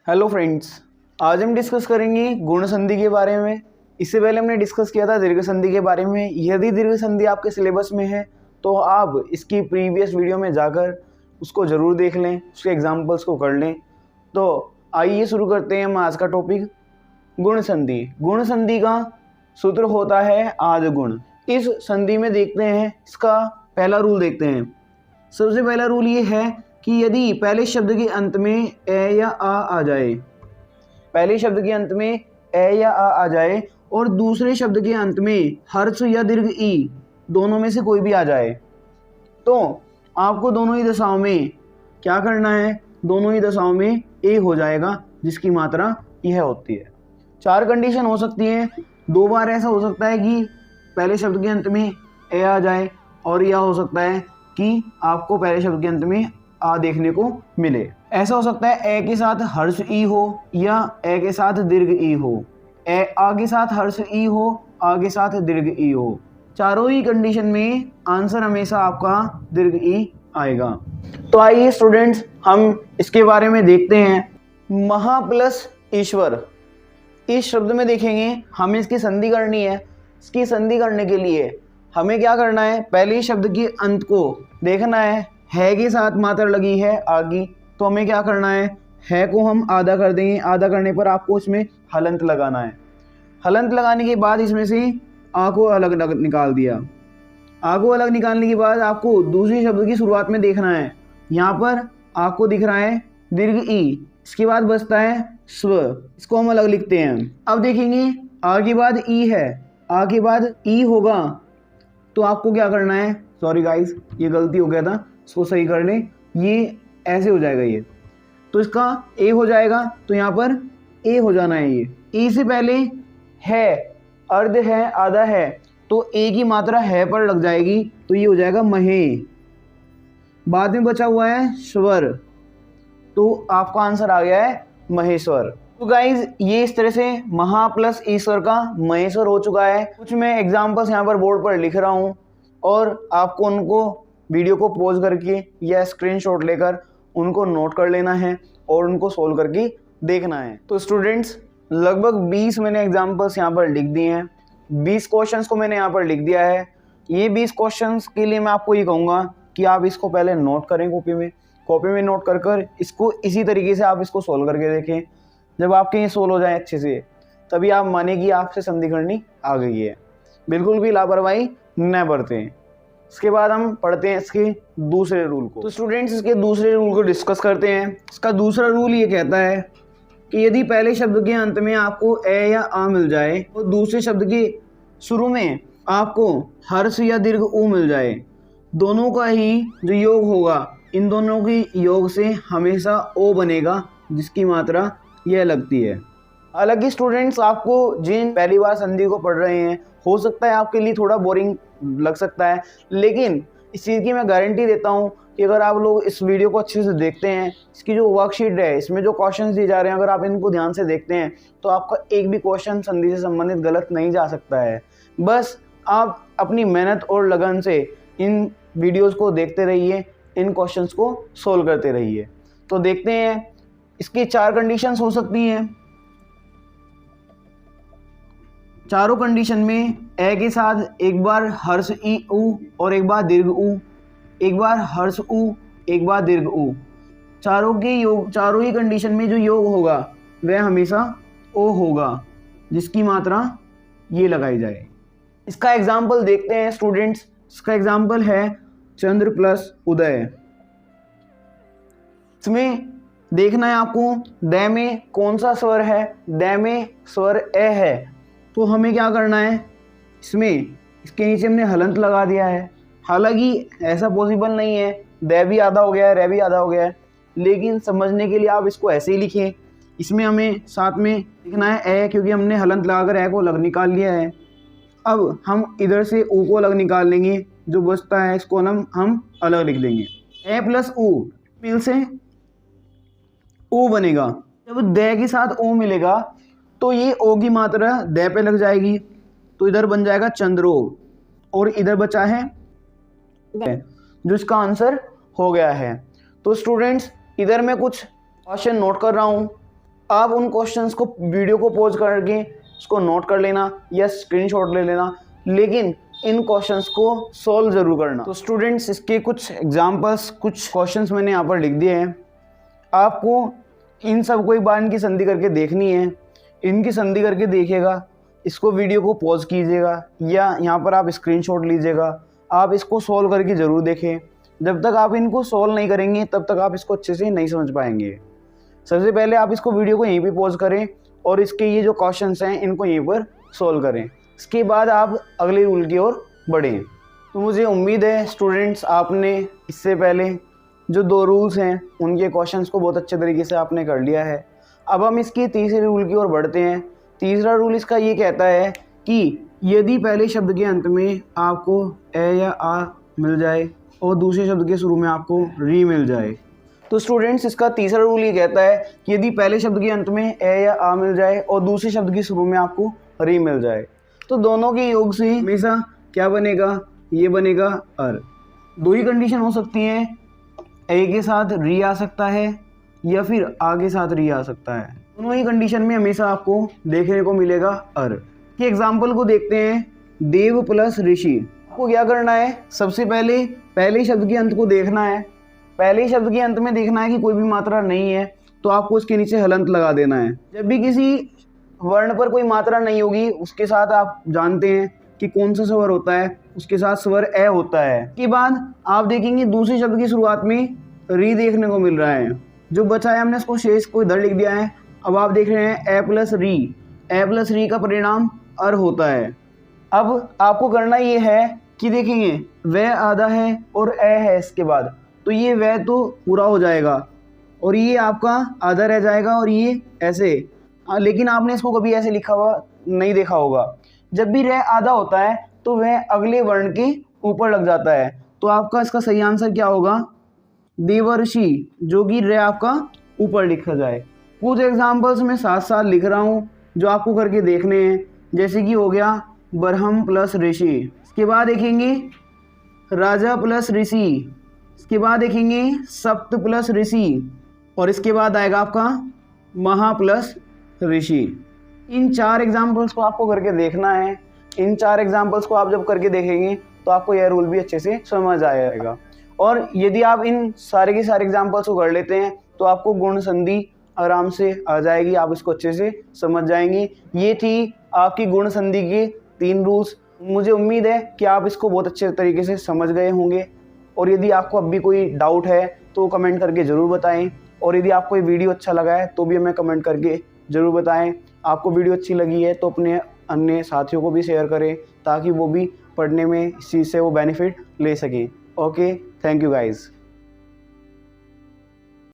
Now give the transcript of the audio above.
Hello friends, आज हम discuss करेंगे गुण संधि के बारे में। इससे पहले हमने डिस्कस किया था दीर्घ संधि के बारे में। यदि दीर्घ संधि आपके सिलेबस में है तो आप इसकी प्रीवियस वीडियो में जाकर उसको ज़रूर देख लें, उसके एग्जाम्पल्स को कर लें। तो आइए शुरू करते हैं हम आज का टॉपिक, गुण संधि। गुण संधि का सूत्र होता है आदि गुण। इस संधि में देखते हैं, इसका पहला रूल देखते हैं। सबसे पहला रूल ये है कि यदि पहले शब्द के अंत में ए या आ जाए, पहले शब्द के अंत में ए या आ जाए और दूसरे शब्द के अंत में हर्ष या दीर्घ ई दोनों में से कोई भी आ जाए, तो आपको दोनों ही दशाओं में क्या करना है, दोनों ही दशाओं में ए हो जाएगा, जिसकी मात्रा यह होती है। 4 कंडीशन हो सकती है। 2 बार ऐसा हो सकता है कि पहले शब्द के अंत में ए आ जाए, और यह हो सकता है कि आपको पहले शब्द के अंत में आ देखने को मिले। ऐसा हो सकता है ए के साथ हर्ष ई हो या ए के साथ दीर्घ ई हो, ए आ के साथ हर्ष ई हो, आ के साथ दीर्घ ई हो। चारों ही कंडीशन में आंसर हमेशा आपका दीर्घ ई आएगा। तो आइए स्टूडेंट्स, हम इसके बारे में देखते हैं। महा प्लस ईश्वर, इस शब्द में देखेंगे हमें इसकी संधि करनी है। इसकी संधि करने के लिए हमें क्या करना है, पहले शब्द के अंत को देखना है के साथ मात्रा लगी है आगी, तो हमें क्या करना है को हम आधा कर देंगे। आधा करने पर आपको इसमें हलंत लगाना है। हलंत लगाने के बाद इसमें से आ को अलग निकाल दिया। आ को अलग निकालने के बाद आपको दूसरे शब्द की शुरुआत में देखना है। यहाँ पर आपको दिख रहा है दीर्घ ई, इसके बाद बचता है स्व, इसको हम अलग लिखते हैं। अब देखेंगे आ के बाद ई है, आ के बाद ई होगा, तो आपको क्या करना है, सॉरी गाइस ये गलती हो गया था, इसको सही कर लें। ये ऐसे हो जाएगा, ये तो इसका ए हो जाएगा, तो यहाँ पर ए हो जाना है। ये ए से पहले है, अर्ध है, आधा है, तो ए की मात्रा है पर लग जाएगी, तो ये हो जाएगा महे। बाद में बचा हुआ है स्वर, तो आपका आंसर आ गया है महेश्वर। तो गाइज ये इस तरह से महा प्लस ईश्वर का महेश्वर हो चुका है। कुछ मैं एग्जाम्पल्स यहाँ पर बोर्ड पर लिख रहा हूँ और आपको उनको वीडियो को पॉज करके या स्क्रीनशॉट लेकर उनको नोट कर लेना है और उनको सोल्व करके देखना है। तो स्टूडेंट्स लगभग 20 मैंने एग्जाम्पल्स यहाँ पर लिख दिए हैं। 20 क्वेश्चंस को मैंने यहाँ पर लिख दिया है। ये 20 क्वेश्चंस के लिए मैं आपको ये कहूँगा कि आप इसको पहले नोट करें कॉपी में नोट कर इसको इसी तरीके से आप इसको सोल्व करके देखें। जब आपके ये सोल्व हो जाए अच्छे से, तभी आप माने कि आपसे संधि करनी आ गई है। बिल्कुल भी लापरवाही न बरतें। इसके बाद हम पढ़ते हैं इसके दूसरे रूल को। तो स्टूडेंट्स इसके दूसरे रूल को डिस्कस करते हैं। इसका दूसरा रूल ये कहता है कि यदि पहले शब्द के अंत में आपको ए या आ मिल जाए और दूसरे शब्द के शुरू में आपको हर्ष या दीर्घ ऊ मिल जाए, दोनों का ही जो योग होगा, इन दोनों की योग से हमेशा ओ बनेगा, जिसकी मात्रा यह लगती है। हालांकि स्टूडेंट्स आपको जिन पहली बार संधि को पढ़ रहे हैं, हो सकता है आपके लिए थोड़ा बोरिंग लग सकता है, लेकिन इस चीज़ की मैं गारंटी देता हूँ कि अगर आप लोग इस वीडियो को अच्छे से देखते हैं, इसकी जो वर्कशीट है, इसमें जो क्वेश्चंस दिए जा रहे हैं, अगर आप इनको ध्यान से देखते हैं, तो आपका एक भी क्वेश्चन संधि से संबंधित गलत नहीं जा सकता है। बस आप अपनी मेहनत और लगन से इन वीडियोज़ को देखते रहिए, इन क्वेश्चंस को सोल्व करते रहिए। तो देखते हैं, इसकी 4 कंडीशंस हो सकती हैं। चारों कंडीशन में ए के साथ एक बार हर्ष ई ऊ और एक बार दीर्घ ऊ, एक बार हर्ष ऊ, एक बार दीर्घ ऊ। चारों के योग, चारों ही कंडीशन में जो योग होगा वह हमेशा ओ होगा, जिसकी मात्रा ये लगाई जाए। इसका एग्जाम्पल देखते हैं स्टूडेंट्स। इसका एग्जाम्पल है चंद्र प्लस उदय। इसमें देखना है आपको द में कौन सा स्वर है, द में स्वर ए है, तो हमें क्या करना है, इसमें इसके नीचे हमने हलंत लगा दिया है। हालांकि ऐसा पॉसिबल नहीं है, द भी आधा हो गया है, रे भी आधा हो गया है, लेकिन समझने के लिए आप इसको ऐसे ही लिखें। इसमें हमें साथ में लिखना है ए, क्योंकि हमने हलंत लगाकर ए को अलग निकाल लिया है। अब हम इधर से ऊ को अलग निकाल लेंगे, जो बचता है इसको हम अलग लिख देंगे। ए प्लस ऊ मिल से ओ बनेगा। जब द के साथ ओ मिलेगा तो ये ओ की मात्रा द पे लग जाएगी, तो इधर बन जाएगा चंद्रो, और इधर बचा है जो इसका आंसर हो गया है। तो स्टूडेंट्स इधर मैं कुछ क्वेश्चन नोट कर रहा हूँ, आप उन क्वेश्चंस को वीडियो को पॉज करके उसको नोट कर लेना या स्क्रीनशॉट ले लेना, लेकिन इन क्वेश्चंस को सॉल्व ज़रूर करना। तो स्टूडेंट्स, इसके कुछ एग्जांपल्स, कुछ क्वेश्चंस मैंने यहाँ पर लिख दिए हैं। आपको इन सब को एक बार इनकी संधि करके देखनी है। इनकी संधि करके देखिएगा, इसको वीडियो को पॉज कीजिएगा या यहाँ पर आप स्क्रीनशॉट लीजिएगा। आप इसको सॉल्व करके ज़रूर देखें। जब तक आप इनको सॉल्व नहीं करेंगे तब तक आप इसको अच्छे से नहीं समझ पाएंगे। सबसे पहले आप इसको वीडियो को यहीं पे पॉज करें और इसके ये जो क्वेश्चंस हैं इनको यहीं पर सॉल्व करें। इसके बाद आप अगले रूल की ओर बढ़ें। तो मुझे उम्मीद है स्टूडेंट्स, आपने इससे पहले जो 2 रूल्स हैं उनके क्वेश्चंस को बहुत अच्छे तरीके से आपने कर लिया है। अब हम इसके तीसरे रूल की ओर बढ़ते हैं। तीसरा रूल इसका ये कहता है कि यदि पहले शब्द के अंत में आपको ए या आ मिल जाए और दूसरे शब्द के शुरू में आपको री मिल जाए। तो स्टूडेंट्स, इसका तीसरा रूल ये कहता है कि यदि पहले शब्द के अंत में ए या आ मिल जाए और दूसरे शब्द के शुरू में आपको री मिल जाए, तो दोनों के योग से हमेशा क्या बनेगा, ये बनेगा अर। 2 ही कंडीशन हो सकती हैं, ए के साथ री आ सकता है या फिर आ के साथ री आ सकता है। दोनों ही कंडीशन में हमेशा आपको देखने को मिलेगा अर। कि एग्जाम्पल को देखते हैं, देव प्लस ऋषि। आपको क्या करना है, सबसे पहले शब्द के अंत को देखना है। पहले शब्द के अंत में देखना है कि कोई भी मात्रा नहीं है, तो आपको उसके नीचे हलंत लगा देना है। जब भी किसी वर्ण पर कोई मात्रा नहीं होगी, उसके साथ आप जानते हैं कि कौन सा स्वर होता है, उसके साथ स्वर ए होता है। के बाद आप देखेंगे दूसरे शब्द की शुरुआत में री देखने को मिल रहा है। जो बचा है हमने इसको शेष को इधर लिख दिया है। अब आप देख रहे हैं ए प्लस री का परिणाम अर होता है। अब आपको करना ये है कि देखेंगे वह आधा है और ए है इसके बाद, तो ये वह तो पूरा हो जाएगा और ये आपका आधा रह जाएगा और ये ऐसे। लेकिन आपने इसको कभी ऐसे लिखा हुआ नहीं देखा होगा। जब भी रह आधा होता है तो वह अगले वर्ण के ऊपर लग जाता है। तो आपका इसका सही आंसर क्या होगा, देवर्षि, जो कि रह आपका ऊपर लिखा जाए। कुछ एग्जाम्पल्स मैं साथ साथ लिख रहा हूँ जो आपको करके देखने हैं। जैसे कि हो गया बरहम प्लस ऋषि, इसके बाद देखेंगे राजा प्लस ऋषि, इसके बाद देखेंगे सप्त प्लस ऋषि और इसके बाद आएगा आपका महा प्लस ऋषि। इन 4 एग्जाम्पल्स को आपको करके देखना है। इन 4 एग्जाम्पल्स को आप जब करके देखेंगे तो आपको यह रूल भी अच्छे से समझ आएगा। और यदि आप इन सारे के सारे एग्जाम्पल्स को कर लेते हैं तो आपको गुण संधि आराम से आ जाएगी, आप इसको अच्छे से समझ जाएंगे। ये थी आपकी गुण संधि के 3 रूल्स। मुझे उम्मीद है कि आप इसको बहुत अच्छे तरीके से समझ गए होंगे। और यदि आपको अब भी कोई डाउट है तो कमेंट करके ज़रूर बताएं। और यदि आपको ये वीडियो अच्छा लगा है तो भी हमें कमेंट करके ज़रूर बताएं। आपको वीडियो अच्छी लगी है तो अपने अन्य साथियों को भी शेयर करें ताकि वो भी पढ़ने में इस चीज़ से वो बेनिफिट ले सकें। Okay, thank you guys.